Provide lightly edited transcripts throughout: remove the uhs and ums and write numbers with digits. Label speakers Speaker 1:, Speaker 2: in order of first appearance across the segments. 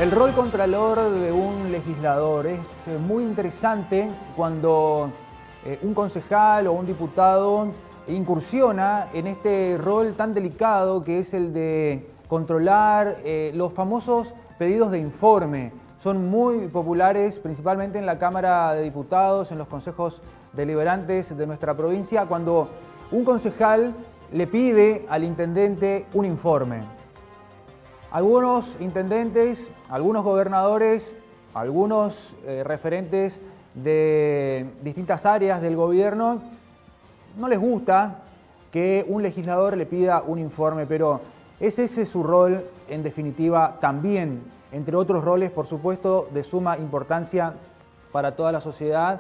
Speaker 1: El rol contralor de un legislador es muy interesante cuando un concejal o un diputado incursiona en este rol tan delicado que es el de controlar los famosos pedidos de informe. Son muy populares, principalmente en la Cámara de Diputados, en los consejos deliberantes de nuestra provincia, cuando un concejal le pide al intendente un informe. Algunos intendentes, algunos gobernadores, algunos referentes de distintas áreas del gobierno no les gusta que un legislador le pida un informe, pero ¿es ese su rol en definitiva también, entre otros roles, por supuesto, de suma importancia para toda la sociedad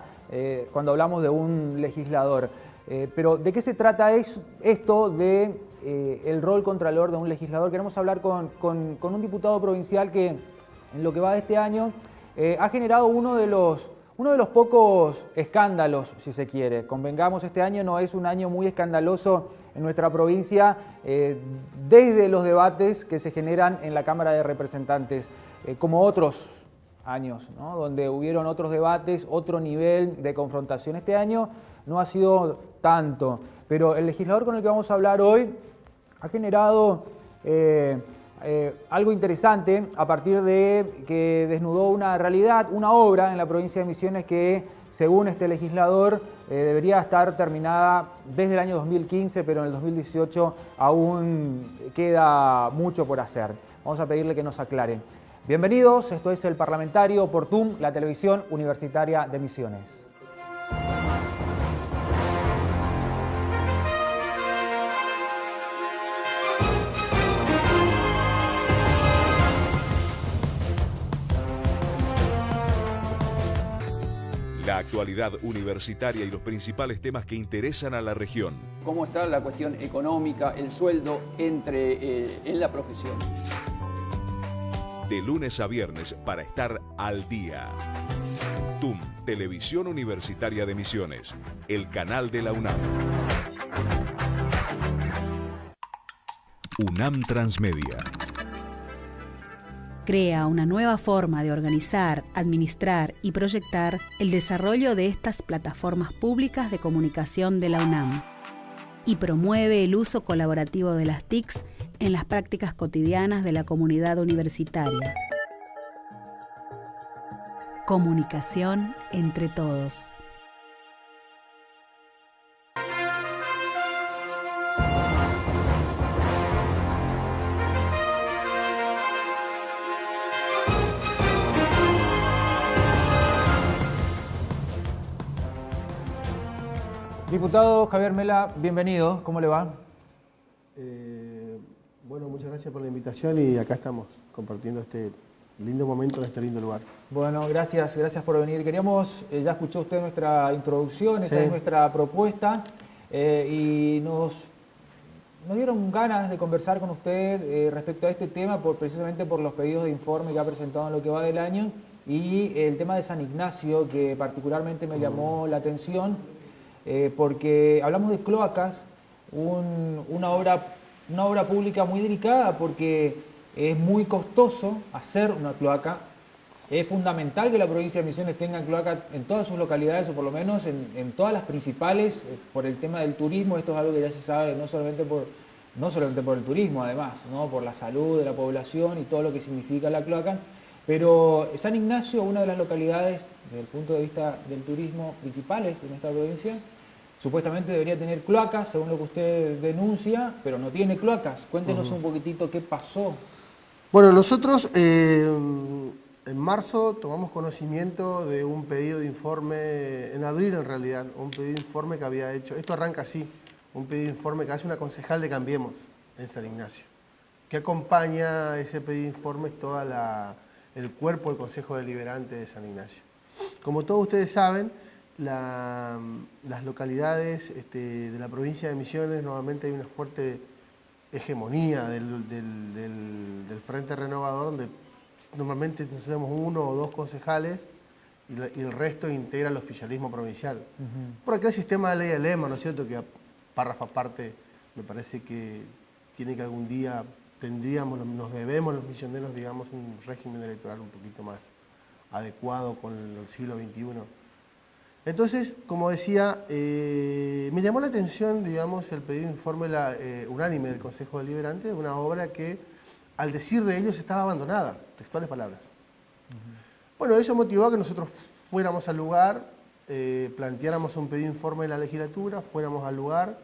Speaker 1: cuando hablamos de un legislador? Pero ¿de qué se trata esto de el rol contralor de un legislador? Queremos hablar con un diputado provincial que en lo que va de este año ha generado uno de los pocos escándalos, si se quiere. Convengamos, este año no es un año muy escandaloso en nuestra provincia, desde los debates que se generan en la Cámara de Representantes, como otros años, ¿no? Donde hubieron otros debates, otro nivel de confrontación. Este año no ha sido tanto, pero el legislador con el que vamos a hablar hoy ha generado algo interesante a partir de que desnudó una realidad, una obra en la provincia de Misiones que, según este legislador, debería estar terminada desde el año 2015, pero en el 2018 aún queda mucho por hacer. Vamos a pedirle que nos aclare. Bienvenidos, esto es El Parlamentario por TUM, la televisión universitaria de Misiones.
Speaker 2: La actualidad universitaria y los principales temas que interesan a la región.
Speaker 3: ¿Cómo está la cuestión económica, el sueldo en la profesión?
Speaker 2: De lunes a viernes para estar al día. TUM, Televisión Universitaria de Misiones, el canal de la UNAM. UNAM Transmedia.
Speaker 4: Crea una nueva forma de organizar, administrar y proyectar el desarrollo de estas plataformas públicas de comunicación de la UNAM y promueve el uso colaborativo de las TICs en las prácticas cotidianas de la comunidad universitaria. Comunicación entre todos.
Speaker 1: Diputado Javier Mela, bienvenido. ¿Cómo le va?
Speaker 5: Bueno, muchas gracias por la invitación y acá estamos compartiendo este lindo momento en este lindo lugar.
Speaker 1: Bueno, gracias por venir. Queríamos, ya escuchó usted nuestra introducción, esa es nuestra propuesta, y nos dieron ganas de conversar con usted respecto a este tema, precisamente por los pedidos de informe que ha presentado en lo que va del año y el tema de San Ignacio, que particularmente me llamó la atención, porque hablamos de cloacas, una obra pública muy delicada porque es muy costoso hacer una cloaca. Es fundamental que la provincia de Misiones tenga cloacas en todas sus localidades, o por lo menos en todas las principales, por el tema del turismo. Esto es algo que ya se sabe no solamente por el turismo, además, ¿no? Por la salud de la población y todo lo que significa la cloaca. Pero San Ignacio, una de las localidades, desde el punto de vista del turismo, principales en esta provincia, supuestamente debería tener cloacas, según lo que usted denuncia, pero no tiene cloacas. Cuéntenos un poquitito qué pasó.
Speaker 5: Bueno, nosotros en marzo tomamos conocimiento de un pedido de informe, en abril en realidad, un pedido de informe que había hecho, esto arranca así, un pedido de informe que hace una concejal de Cambiemos en San Ignacio, que acompaña ese pedido de informe todo el cuerpo del Consejo Deliberante de San Ignacio. Como todos ustedes saben, las localidades de la provincia de Misiones normalmente hay una fuerte hegemonía del Frente Renovador, donde normalmente nos tenemos uno o dos concejales y el resto integra el oficialismo provincial. Por aquel sistema de ley de lema, ¿no es cierto?, que párrafo aparte me parece que tiene que algún día nos debemos los misioneros, digamos, un régimen electoral un poquito más adecuado con el siglo XXI. Entonces, como decía, me llamó la atención, digamos, el pedido de informe unánime del Consejo Deliberante de una obra que, al decir de ellos, estaba abandonada, textuales palabras. Bueno, eso motivó a que nosotros fuéramos al lugar, planteáramos un pedido de informe de la legislatura, fuéramos al lugar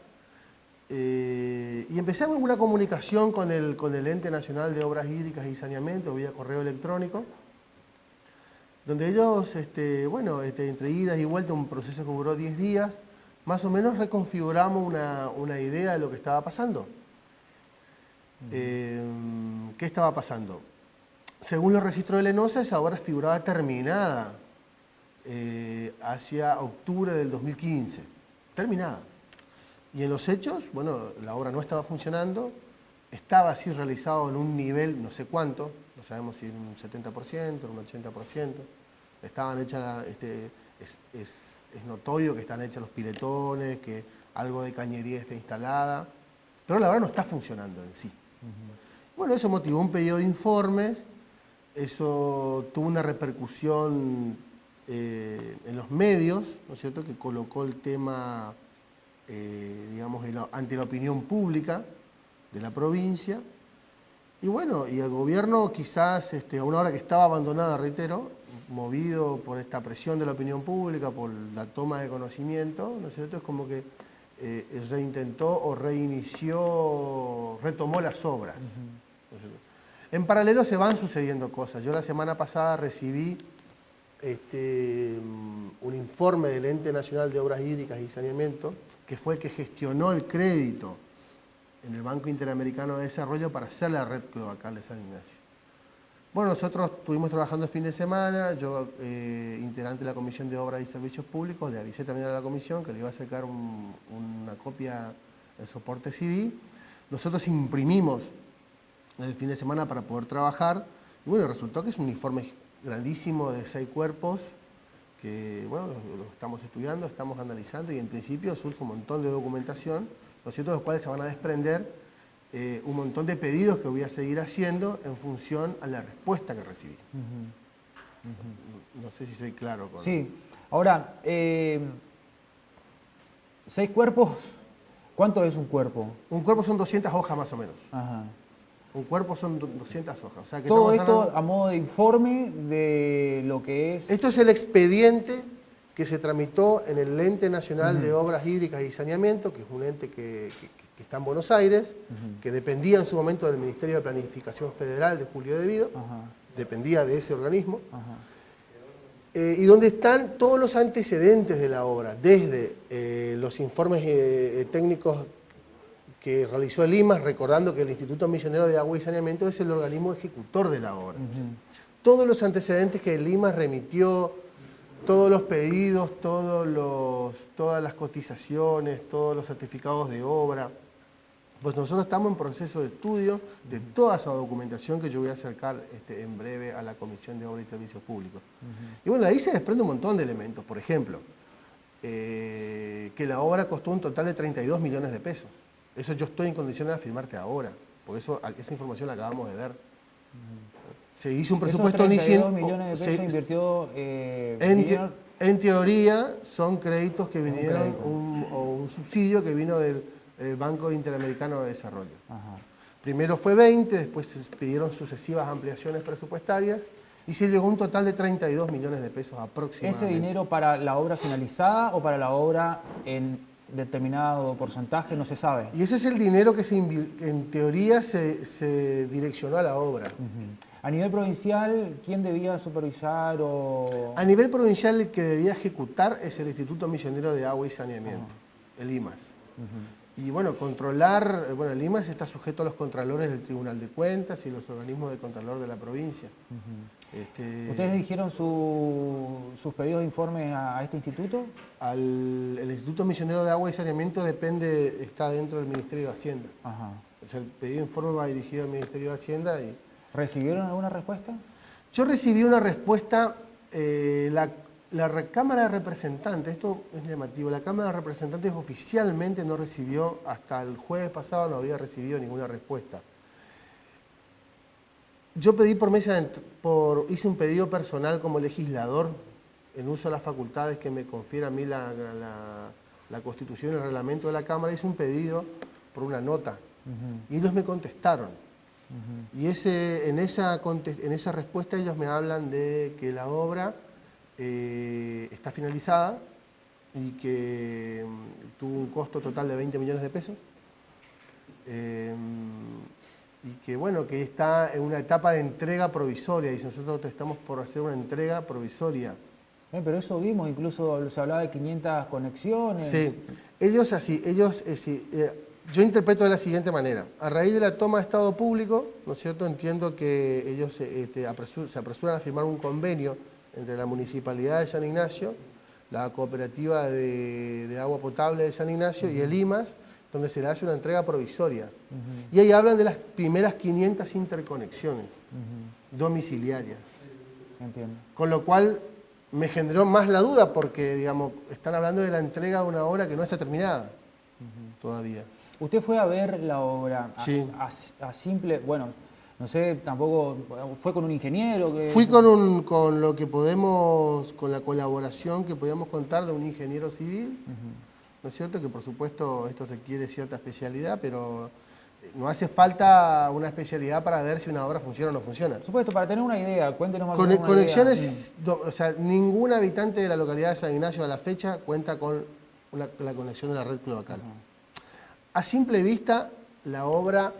Speaker 5: y empezamos una comunicación con el Ente Nacional de Obras Hídricas y Saneamiento vía correo electrónico, donde ellos, entre idas y vueltas, un proceso que duró 10 días, más o menos reconfiguramos una idea de lo que estaba pasando. ¿Qué estaba pasando? Según los registros de Lenosa, esa obra figuraba terminada hacia octubre del 2015. Terminada. Y en los hechos, bueno, la obra no estaba funcionando, estaba así realizado en un nivel, no sé cuánto, no sabemos si en un 70%, un 80%. Estaban hechas, es notorio que están hechos los piletones, que algo de cañería está instalada, pero la obra no está funcionando en sí. Bueno, eso motivó un pedido de informes, eso tuvo una repercusión en los medios, ¿no es cierto?, que colocó el tema, digamos, ante la opinión pública de la provincia. Y bueno, y el gobierno quizás, a una hora que estaba abandonada, reitero, movido por esta presión de la opinión pública, por la toma de conocimiento, ¿no es cierto?, es como que reintentó o reinició, retomó las obras. ¿No es cierto? En paralelo se van sucediendo cosas. Yo la semana pasada recibí un informe del Ente Nacional de Obras Hídricas y Saneamiento, que fue el que gestionó el crédito en el Banco Interamericano de Desarrollo para hacer la red cloacal de San Ignacio. Bueno, nosotros estuvimos trabajando el fin de semana, yo, integrante de la Comisión de Obras y Servicios Públicos, le avisé también a la comisión que le iba a sacar una copia del soporte CD. Nosotros imprimimos el fin de semana para poder trabajar, y bueno, resultó que es un informe grandísimo de 6 cuerpos, que bueno, lo estamos estudiando, estamos analizando, y en principio surge un montón de documentación, ¿no es cierto?, de los cuales se van a desprender un montón de pedidos que voy a seguir haciendo en función a la respuesta que recibí. No sé si soy claro con...
Speaker 1: Sí. Ahora, 6 cuerpos, ¿cuánto es un cuerpo?
Speaker 5: Un cuerpo son 200 hojas más o menos.
Speaker 1: Ajá.
Speaker 5: Un cuerpo son 200 hojas. O sea, que
Speaker 1: todo
Speaker 5: estamos
Speaker 1: esto
Speaker 5: hablando...
Speaker 1: a modo de informe de lo que es...
Speaker 5: Esto es el expediente que se tramitó en el Ente Nacional de Obras Hídricas y Saneamiento, que es un ente que está en Buenos Aires, que dependía en su momento del Ministerio de Planificación Federal de Julio De Vido, dependía de ese organismo, y donde están todos los antecedentes de la obra, desde los informes técnicos que realizó el IMAS, recordando que el Instituto Misionero de Agua y Saneamiento es el organismo ejecutor de la obra. Todos los antecedentes que el IMAS remitió, todos los pedidos, todas las cotizaciones, todos los certificados de obra, pues nosotros estamos en proceso de estudio de toda esa documentación que yo voy a acercar en breve a la Comisión de Obras y Servicios Públicos. Y bueno, ahí se desprende un montón de elementos. Por ejemplo, que la obra costó un total de 32 millones de pesos. Eso yo estoy en condiciones de afirmarte ahora, porque esa información la acabamos de ver. Se hizo un presupuesto inicial.
Speaker 1: 32 millones de pesos invirtió...
Speaker 5: en teoría son créditos que vinieron, o un subsidio que vino del Banco Interamericano de Desarrollo. Primero fue 20, después se pidieron sucesivas ampliaciones presupuestarias y se llegó a un total de 32 millones de pesos aproximadamente.
Speaker 1: ¿Ese dinero para la obra finalizada o para la obra en determinado porcentaje? No se sabe.
Speaker 5: Y ese es el dinero que en teoría se direccionó a la obra.
Speaker 1: A nivel provincial, ¿quién debía supervisar o...?
Speaker 5: A nivel provincial, el que debía ejecutar es el Instituto Misionero de Agua y Saneamiento, el IMAS. Y bueno, el IMAS está sujeto a los contralores del Tribunal de Cuentas y los organismos de contralor de la provincia.
Speaker 1: ¿Ustedes dirigieron sus pedidos de informes a este instituto?
Speaker 5: El Instituto Misionero de Agua y Saneamiento está dentro del Ministerio de Hacienda. O sea, el pedido de informe va dirigido al Ministerio de Hacienda y...
Speaker 1: ¿Recibieron alguna respuesta?
Speaker 5: Yo recibí una respuesta, la Cámara de Representantes, esto es llamativo, la Cámara de Representantes oficialmente no recibió, hasta el jueves pasado no había recibido ninguna respuesta. Yo pedí hice un pedido personal como legislador en uso de las facultades que me confiere a mí la Constitución y el reglamento de la Cámara. Hice un pedido por una nota y ellos me contestaron. Y en esa respuesta ellos me hablan de que la obra está finalizada y que tuvo un costo total de 20 millones de pesos. Y que bueno, que está en una etapa de entrega provisoria, y nosotros estamos por hacer una entrega provisoria.
Speaker 1: Pero eso vimos, incluso se hablaba de 500 conexiones.
Speaker 5: Sí, yo interpreto de la siguiente manera. A raíz de la toma de Estado Público, ¿no es cierto?, entiendo que ellos se apresuran a firmar un convenio entre la Municipalidad de San Ignacio, la Cooperativa de Agua Potable de San Ignacio y el IMAS, donde se le hace una entrega provisoria. Y ahí hablan de las primeras 500 interconexiones domiciliarias.
Speaker 1: Entiendo.
Speaker 5: Con lo cual me generó más la duda porque, digamos, están hablando de la entrega de una obra que no está terminada todavía.
Speaker 1: ¿Usted fue a ver la obra
Speaker 5: Sí.
Speaker 1: a simple, bueno, no sé, tampoco, fue con un ingeniero?
Speaker 5: Fui con lo que podemos, con la colaboración que podíamos contar de un ingeniero civil, ¿no es cierto? Que por supuesto esto requiere cierta especialidad, pero no hace falta una especialidad para ver si una obra funciona o no funciona.
Speaker 1: Por supuesto, para tener una idea, cuéntenos más o menos una
Speaker 5: Conexiones, o sea, ningún habitante de la localidad de San Ignacio a la fecha cuenta con la conexión de la red cloacal. A simple vista, la obra,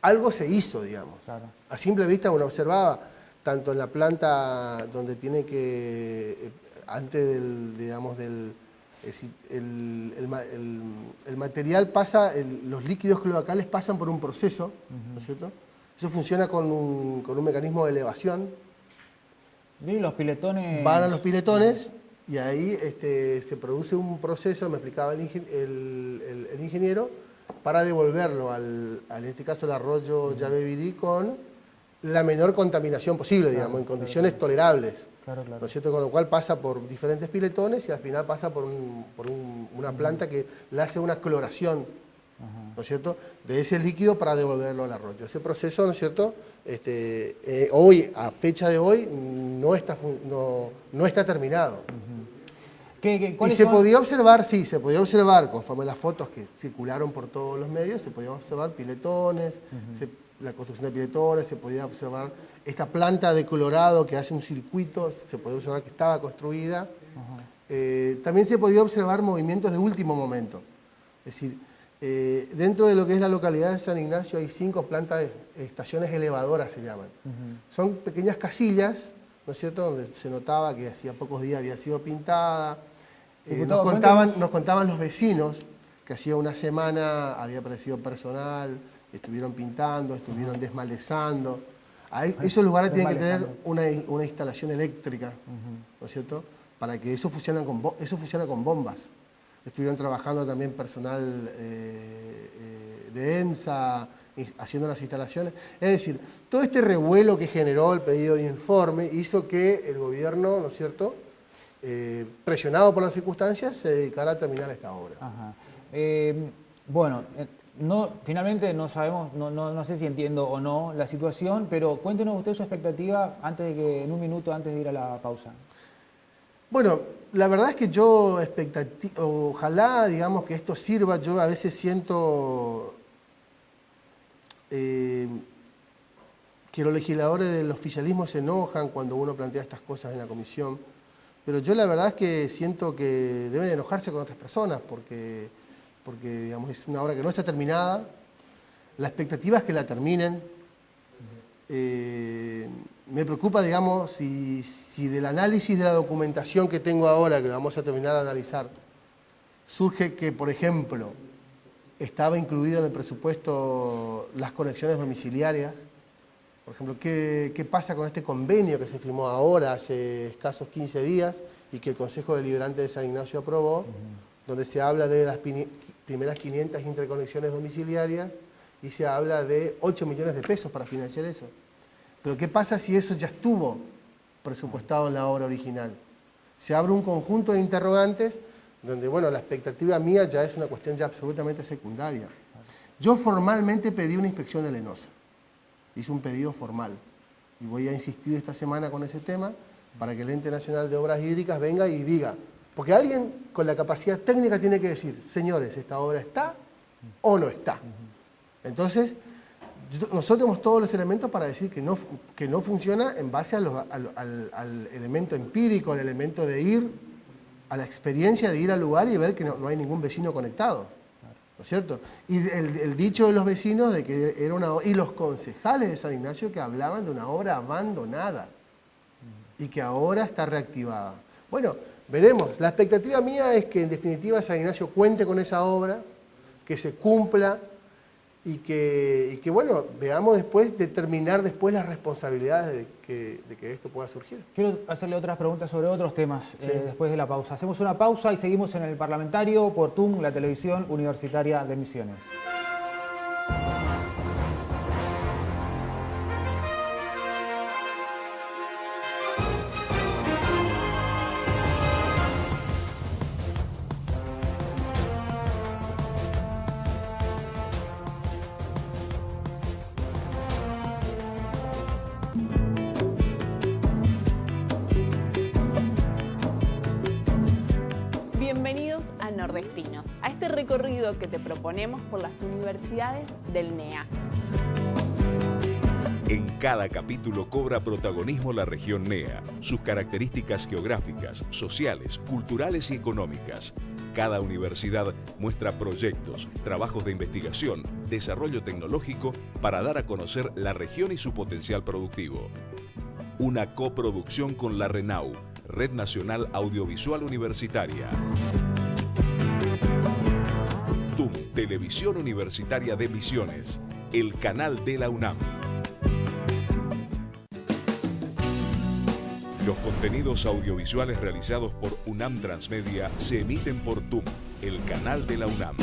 Speaker 5: algo se hizo, digamos.
Speaker 1: Claro.
Speaker 5: A simple vista uno observaba, tanto en la planta donde tiene que, antes del, digamos, del... Es decir, el material pasa, los líquidos cloacales pasan por un proceso, ¿no es cierto? Eso funciona con un mecanismo de elevación.
Speaker 1: ¿Y los piletones?
Speaker 5: Van a los piletones y ahí se produce un proceso, me explicaba el ingeniero, para devolverlo en este caso, el arroyo Yabebirí con la menor contaminación posible, digamos, en condiciones tolerables.
Speaker 1: Claro, claro.
Speaker 5: ¿No es cierto? Con lo cual pasa por diferentes piletones y al final pasa por una planta que le hace una cloración, ¿no es cierto?, de ese líquido para devolverlo al arroyo. Ese proceso, ¿no es cierto?, hoy, a fecha de hoy, no está terminado. Y se podía observar, sí, se podía observar, conforme las fotos que circularon por todos los medios, se podía observar piletones, la construcción de piletones, se podía observar esta planta de colorado que hace un circuito, se podía observar que estaba construida. También se podía observar movimientos de último momento. Es decir, dentro de lo que es la localidad de San Ignacio hay 5 plantas, estaciones elevadoras se llaman. Son pequeñas casillas, ¿no es cierto?, donde se notaba que hacía pocos días había sido pintada. Nos contaban los vecinos que hacía una semana había aparecido personal, estuvieron pintando, estuvieron desmalezando. Esos lugares tienen que tener una instalación eléctrica, ¿no es cierto?, para que eso funcione con bombas. Estuvieron trabajando también personal de EMSA, haciendo las instalaciones. Es decir, todo este revuelo que generó el pedido de informe hizo que el gobierno, ¿no es cierto?, presionado por las circunstancias, se dedicara a terminar esta obra.
Speaker 1: Bueno, finalmente no sabemos, no sé si entiendo o no la situación, pero cuéntenos usted su expectativa en un minuto antes de ir a la pausa.
Speaker 5: Bueno, la verdad es que yo ojalá, digamos, que esto sirva. Yo a veces siento que los legisladores del oficialismo se enojan cuando uno plantea estas cosas en la comisión, pero yo la verdad es que siento que deben enojarse con otras personas porque digamos, es una obra que no está terminada. La expectativa es que la terminen. Me preocupa, digamos, si del análisis de la documentación que tengo ahora, que vamos a terminar de analizar, surge que, por ejemplo, estaba incluido en el presupuesto las conexiones domiciliarias. Por ejemplo, ¿qué pasa con este convenio que se firmó ahora, hace escasos 15 días, y que el Consejo Deliberante de San Ignacio aprobó, donde se habla de las primeras 500 interconexiones domiciliarias y se habla de 8 millones de pesos para financiar eso? Pero ¿qué pasa si eso ya estuvo presupuestado en la obra original? Se abre un conjunto de interrogantes donde, bueno, la expectativa mía ya es una cuestión ya absolutamente secundaria. Yo formalmente pedí una inspección de Lenosa. Hice un pedido formal. y voy a insistir esta semana con ese tema, para que el Ente Nacional de Obras Hídricas venga y diga, porque alguien con la capacidad técnica tiene que decir, señores, ¿esta obra está o no está? Entonces, nosotros tenemos todos los elementos para decir que no funciona en base al elemento empírico, al elemento de ir, a la experiencia de ir al lugar y ver que no hay ningún vecino conectado, ¿no es cierto? Y el dicho de los vecinos de que era y los concejales de San Ignacio que hablaban de una obra abandonada y que ahora está reactivada. Bueno, veremos. La expectativa mía es que en definitiva San Ignacio cuente con esa obra, que se cumpla y que bueno, veamos después, determinar después las responsabilidades de que esto pueda surgir.
Speaker 1: Quiero hacerle otras preguntas sobre otros temas
Speaker 5: Sí.
Speaker 1: después de la pausa. Hacemos una pausa y seguimos en el Parlamentario por TUM, la televisión universitaria de Misiones.
Speaker 6: Bienvenidos a Nordestinos, a este recorrido que te proponemos por las universidades del NEA.
Speaker 2: En cada capítulo cobra protagonismo la región NEA, sus características geográficas, sociales, culturales y económicas. Cada universidad muestra proyectos, trabajos de investigación, desarrollo tecnológico para dar a conocer la región y su potencial productivo. Una coproducción con la RENAU, Red Nacional Audiovisual Universitaria. TUM, Televisión Universitaria de Misiones, el canal de la UNAM. Los contenidos audiovisuales realizados por UNAM Transmedia se emiten por TUM, el canal de la UNAM.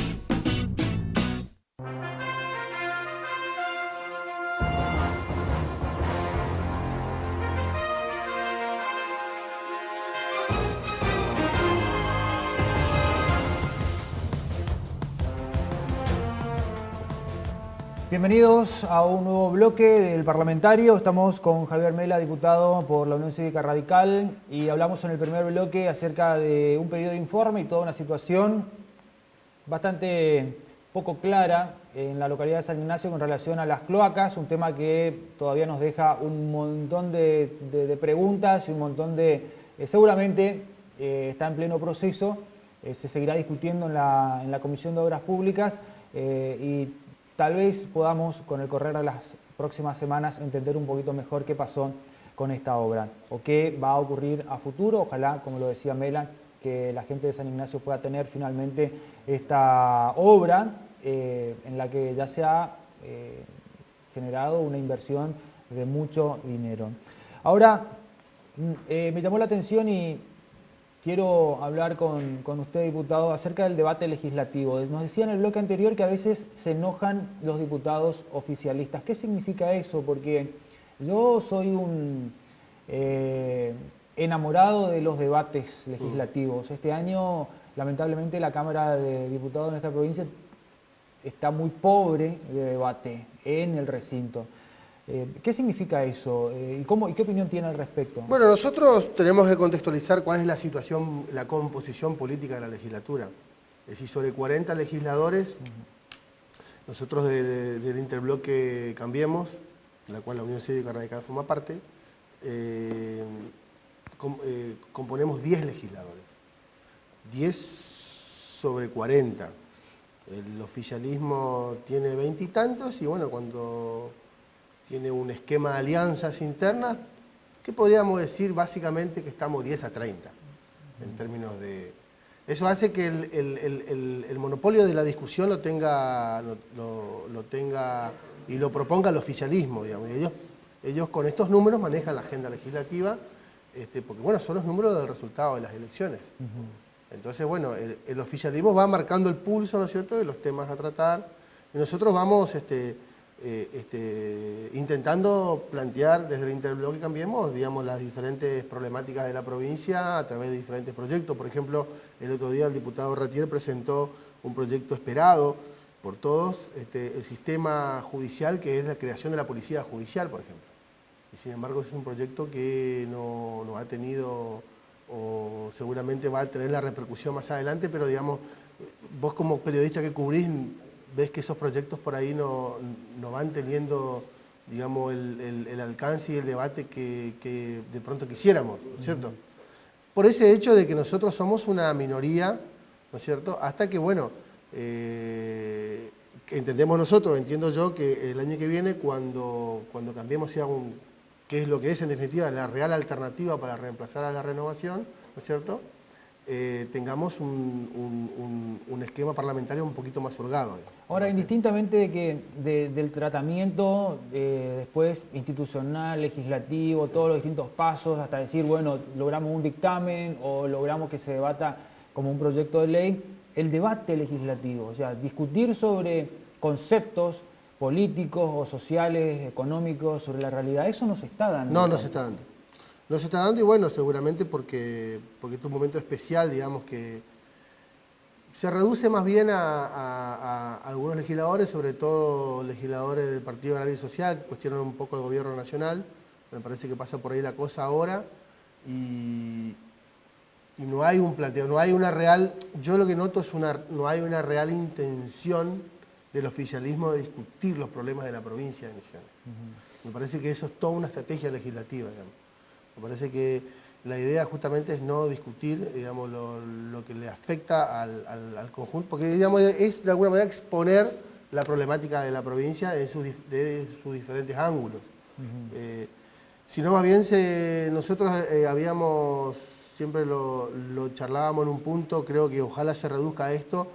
Speaker 1: Bienvenidos a un nuevo bloque del Parlamentario. Estamos con Javier Mela, diputado por la Unión Cívica Radical, y hablamos en el primer bloque acerca de un pedido de informe y toda una situación bastante poco clara en la localidad de San Ignacio con relación a las cloacas, un tema que todavía nos deja un montón de preguntas y un montón de... seguramente está en pleno proceso, se seguirá discutiendo en la Comisión de Obras Públicas y tal vez podamos, con el correr de las próximas semanas, entender un poquito mejor qué pasó con esta obra o qué va a ocurrir a futuro. Ojalá, como lo decía Mela, que la gente de San Ignacio pueda tener finalmente esta obra en la que ya se ha generado una inversión de mucho dinero. Ahora, me llamó la atención y quiero hablar con usted, diputado, acerca del debate legislativo. Nos decía en el bloque anterior que a veces se enojan los diputados oficialistas. ¿Qué significa eso? Porque yo soy un enamorado de los debates legislativos. Este año, lamentablemente, la Cámara de Diputados de nuestra provincia está muy pobre de debate en el recinto. ¿Qué significa eso? ¿Y qué opinión tiene al respecto?
Speaker 5: Bueno, nosotros tenemos que contextualizar cuál es la situación, la composición política de la legislatura. Es decir, sobre 40 legisladores, nosotros del interbloque Cambiemos, de la cual la Unión Cívica Radical forma parte, componemos 10 legisladores. 10 sobre 40. El oficialismo tiene 20 y tantos y bueno, cuando tiene un esquema de alianzas internas, que podríamos decir básicamente que estamos 10 a 30, en términos de... Eso hace que el monopolio de la discusión lo tenga y lo proponga el oficialismo, digamos. Y ellos con estos números manejan la agenda legislativa, porque bueno, son los números del resultado de las elecciones. Entonces, bueno, el oficialismo va marcando el pulso, ¿no es cierto?, de los temas a tratar, y nosotros vamos intentando plantear desde el interbloque Cambiemos, digamos, las diferentes problemáticas de la provincia a través de diferentes proyectos. Por ejemplo, el otro día el diputado Ratier presentó un proyecto esperado por todos, el sistema judicial, que es la creación de la policía judicial, por ejemplo. Y sin embargo es un proyecto que no ha tenido, o seguramente va a tener la repercusión más adelante, pero digamos, vos como periodista que cubrís, ves que esos proyectos por ahí no van teniendo, digamos, el alcance y el debate que de pronto quisiéramos, ¿no es cierto? Por ese hecho de que nosotros somos una minoría, ¿no es cierto? Hasta que, bueno, entendemos nosotros, entiendo yo, que el año que viene, cuando cambiemos qué es lo que es en definitiva la real alternativa para reemplazar a la renovación, ¿no es cierto?, tengamos un esquema parlamentario un poquito más holgado.
Speaker 1: Ahora, indistintamente del tratamiento después institucional, legislativo, todos los distintos pasos, hasta decir, bueno, logramos un dictamen o logramos que se debata como un proyecto de ley, el debate legislativo, o sea, discutir sobre conceptos políticos o sociales, económicos, sobre la realidad, eso no se está dando.
Speaker 5: No se está dando. No se está dando y bueno, seguramente porque este es un momento especial, digamos, que se reduce más bien a algunos legisladores, sobre todo legisladores del Partido Agrario y Social, que cuestionan un poco el gobierno nacional. Me parece que pasa por ahí la cosa ahora y no hay un planteo, no hay una real, yo lo que noto es no hay una real intención del oficialismo de discutir los problemas de la provincia de Misiones. Me parece que eso es toda una estrategia legislativa, digamos. Me parece que la idea justamente es no discutir, digamos, lo que le afecta al conjunto, porque digamos, es de alguna manera exponer la problemática de la provincia de sus diferentes ángulos. Sino más bien nosotros habíamos, siempre lo charlábamos en un punto, creo que ojalá se reduzca a esto,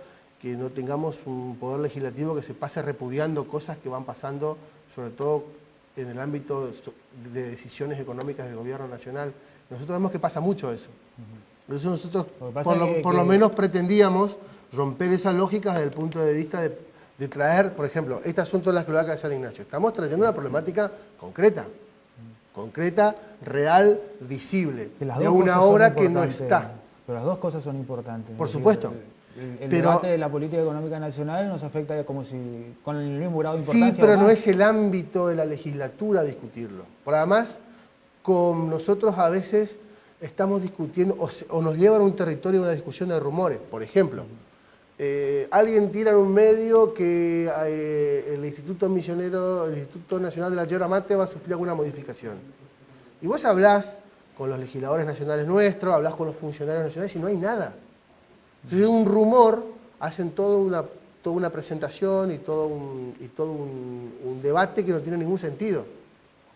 Speaker 5: que no tengamos un poder legislativo que se pase repudiando cosas que van pasando, sobre todo en el ámbito de decisiones económicas del gobierno nacional. Nosotros vemos que pasa mucho eso. Entonces nosotros por lo menos pretendíamos romper esas lógicas desde el punto de vista de traer, por ejemplo, este asunto de las cloacas de San Ignacio. Estamos trayendo una problemática concreta, real, visible, de una obra que no está.
Speaker 1: Pero las dos cosas son importantes.
Speaker 5: Por supuesto.
Speaker 1: El debate de la política económica nacional nos afecta como si con el mismo grado de importancia.
Speaker 5: Sí, pero no es el ámbito de la legislatura discutirlo. Por además, con nosotros a veces estamos discutiendo o nos llevan a un territorio de una discusión de rumores. Por ejemplo, alguien tira en un medio que el Instituto Nacional de la Yerba Mate va a sufrir alguna modificación. Y vos hablás con los legisladores nacionales nuestros, hablás con los funcionarios nacionales y no hay nada. Entonces un rumor, hacen toda una presentación y todo un debate que no tiene ningún sentido.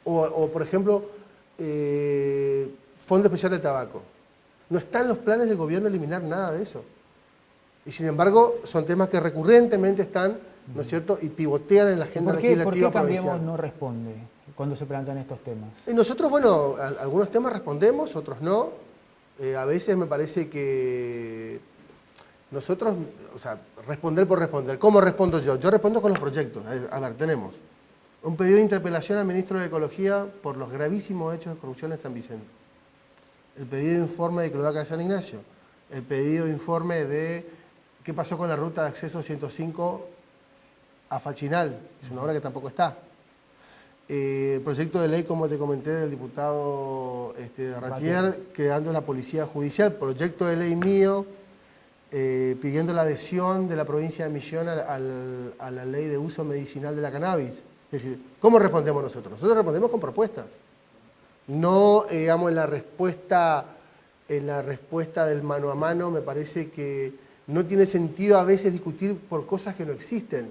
Speaker 5: O por ejemplo, Fondo Especial del Tabaco. No está en los planes del gobierno eliminar nada de eso. Y sin embargo, son temas que recurrentemente están, ¿no es cierto?, y pivotean en la agenda legislativa
Speaker 1: ¿Por qué
Speaker 5: provincial.
Speaker 1: Cambiemos no responde cuando se plantean estos temas?
Speaker 5: Y nosotros, bueno, algunos temas respondemos, otros no. A veces me parece que nosotros, o sea, responder por responder. ¿Cómo respondo yo? Yo respondo con los proyectos. A ver, tenemos un pedido de interpelación al ministro de Ecología por los gravísimos hechos de corrupción en San Vicente. El pedido de informe de cloaca de San Ignacio. El pedido de informe de qué pasó con la ruta de acceso 105 a Fachinal, que es una obra que tampoco está. El proyecto de ley, como te comenté, del diputado Ratier, creando la policía judicial. Proyecto de ley mío, pidiendo la adhesión de la provincia de Misiones a la ley de uso medicinal de la cannabis. Es decir, ¿cómo respondemos nosotros? Nosotros respondemos con propuestas. No, digamos, en la respuesta del mano a mano, me parece que no tiene sentido a veces discutir por cosas que no existen.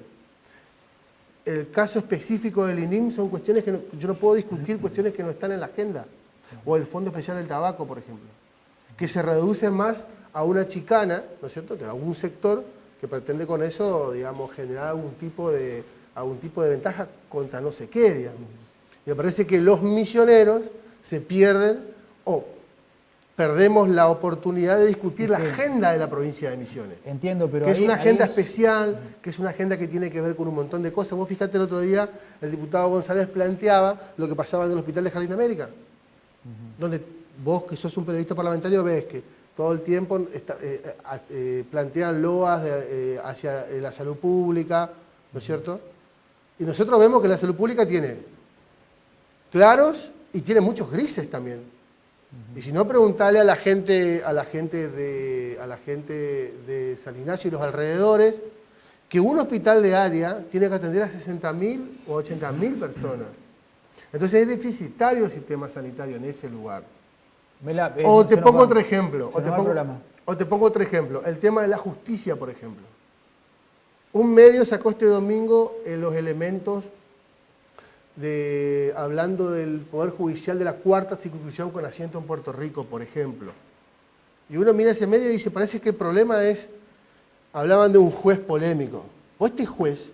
Speaker 5: El caso específico del INIM son cuestiones que yo no puedo discutir, cuestiones que no están en la agenda. O el Fondo Especial del Tabaco, por ejemplo, que se reduce más a una chicana, ¿no es cierto?, que a un sector que pretende con eso, digamos, generar algún tipo de ventaja contra no sé qué, digamos. Me parece que los misioneros se pierden o perdemos la oportunidad de discutir la agenda de la provincia de Misiones.
Speaker 1: Entiendo, pero
Speaker 5: que es una agenda especial, que es una agenda que tiene que ver con un montón de cosas. Vos fijate, el otro día el diputado González planteaba lo que pasaba en el hospital de Jardín América, donde vos, que sos un periodista parlamentario, ves que todo el tiempo plantean loas hacia la salud pública, ¿no es cierto? Y nosotros vemos que la salud pública tiene claros y tiene muchos grises también. Y si no, preguntarle a la gente de San Ignacio y los alrededores, que un hospital de área tiene que atender a 60.000 o 80.000 personas. Entonces es deficitario el sistema sanitario en ese lugar. O te pongo otro ejemplo. El tema de la justicia, por ejemplo. Un medio sacó este domingo los elementos hablando del Poder Judicial de la cuarta circunscripción con asiento en Puerto Rico, por ejemplo. Y uno mira ese medio y dice, parece que el problema es, hablaban de un juez polémico. O este juez,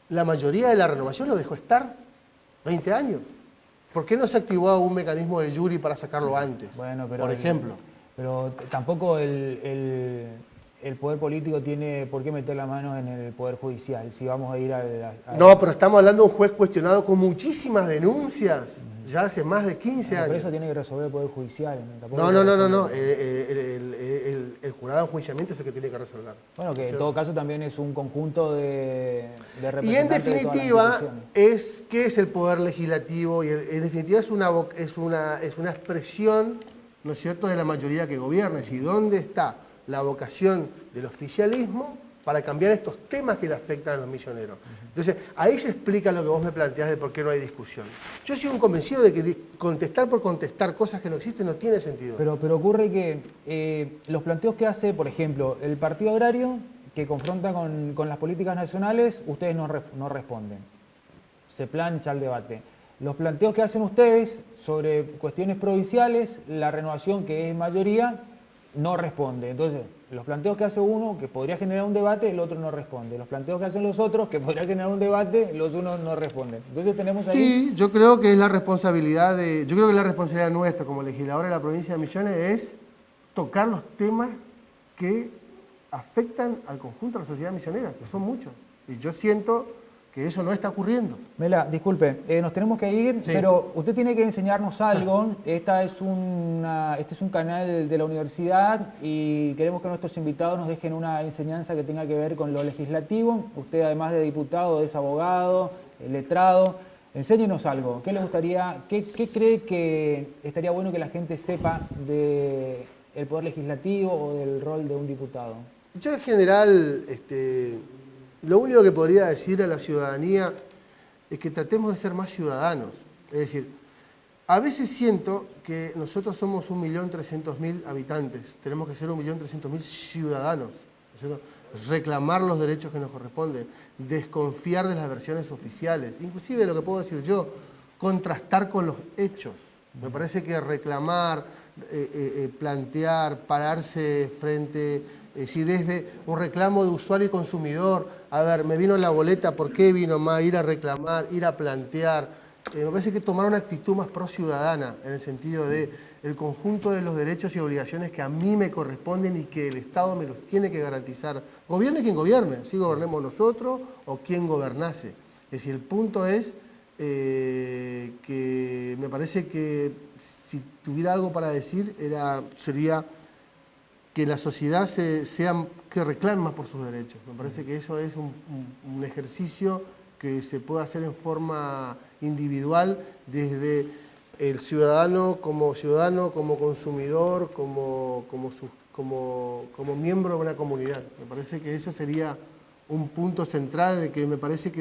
Speaker 5: la mayoría de la renovación lo dejó estar 20 años. ¿Por qué no se activó un mecanismo de jury para sacarlo antes? Bueno, pero, por ejemplo.
Speaker 1: Pero tampoco el poder político tiene por qué meter la mano en el poder judicial, si vamos a ir
Speaker 5: No, pero estamos hablando de un juez cuestionado con muchísimas denuncias, ya hace más de 15 años.
Speaker 1: Por eso tiene que resolver el poder judicial.
Speaker 5: No. El jurado de enjuiciamiento es el que tiene que resolver.
Speaker 1: Bueno, que en todo caso también es un conjunto de representantes.
Speaker 5: Y en definitiva, ¿qué es el poder legislativo? Y en definitiva es una expresión, ¿no es cierto?, de la mayoría que gobierna. Es decir, ¿dónde está la vocación del oficialismo para cambiar estos temas que le afectan a los misioneros? Entonces, ahí se explica lo que vos me planteás de por qué no hay discusión. Yo soy un convencido de que contestar por contestar cosas que no existen no tiene sentido.
Speaker 1: Pero ocurre que los planteos que hace, por ejemplo, el Partido Agrario, que confronta con las políticas nacionales, ustedes no responden. Se plancha el debate. Los planteos que hacen ustedes sobre cuestiones provinciales, la renovación, que es mayoría, no responde. Entonces, los planteos que hace uno, que podría generar un debate, el otro no responde. Los planteos que hacen los otros, que podría generar un debate, los unos no responden. Entonces tenemos ahí...
Speaker 5: Sí, yo creo que es la responsabilidad nuestra como legisladora de la provincia de Misiones es tocar los temas que afectan al conjunto de la sociedad misionera, que son muchos. Y yo siento que eso no está ocurriendo.
Speaker 1: Mela, disculpe, nos tenemos que ir, sí, pero usted tiene que enseñarnos algo. Este es un canal de la universidad y queremos que nuestros invitados nos dejen una enseñanza que tenga que ver con lo legislativo. Usted, además de diputado, es abogado, letrado. Enséñenos algo. ¿Qué le gustaría, qué cree que estaría bueno que la gente sepa del poder legislativo o del rol de un diputado?
Speaker 5: Yo en general... lo único que podría decir a la ciudadanía es que tratemos de ser más ciudadanos. Es decir, a veces siento que nosotros somos 1.300.000 habitantes, tenemos que ser 1.300.000 ciudadanos, ¿no? Reclamar los derechos que nos corresponden, desconfiar de las versiones oficiales, inclusive lo que puedo decir yo, contrastar con los hechos. Me parece que reclamar, plantear, pararse frente... si desde un reclamo de usuario y consumidor, a ver, me vino la boleta, ¿por qué vino más? Ir a reclamar, ir a plantear. Me parece que tomar una actitud más pro-ciudadana, en el sentido de el conjunto de los derechos y obligaciones que a mí me corresponden y que el Estado me los tiene que garantizar. Gobierne quien gobierne, si gobernemos nosotros o quien gobernase. Es decir, el punto es que me parece que si tuviera algo para decir sería... que la sociedad que reclame más por sus derechos. Me parece que eso es un ejercicio que se puede hacer en forma individual desde el ciudadano, como consumidor, como miembro de una comunidad. Me parece que eso sería un punto central que me parece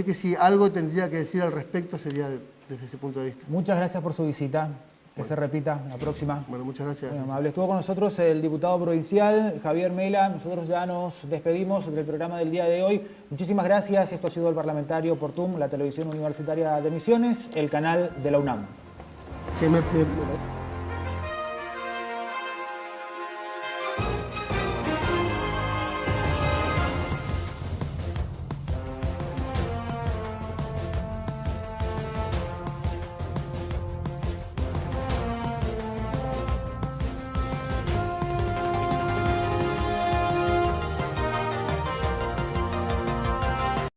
Speaker 5: que si algo tendría que decir al respecto sería desde ese punto de vista.
Speaker 1: Muchas gracias por su visita. Que se repita la próxima.
Speaker 5: Bueno, muchas gracias.
Speaker 1: Muy amable. Estuvo con nosotros el diputado provincial Javier Mela. Nosotros ya nos despedimos del programa del día de hoy. Muchísimas gracias. Esto ha sido el Parlamentario por TUM, la televisión universitaria de Misiones, el canal de la UNAM.
Speaker 5: Sí,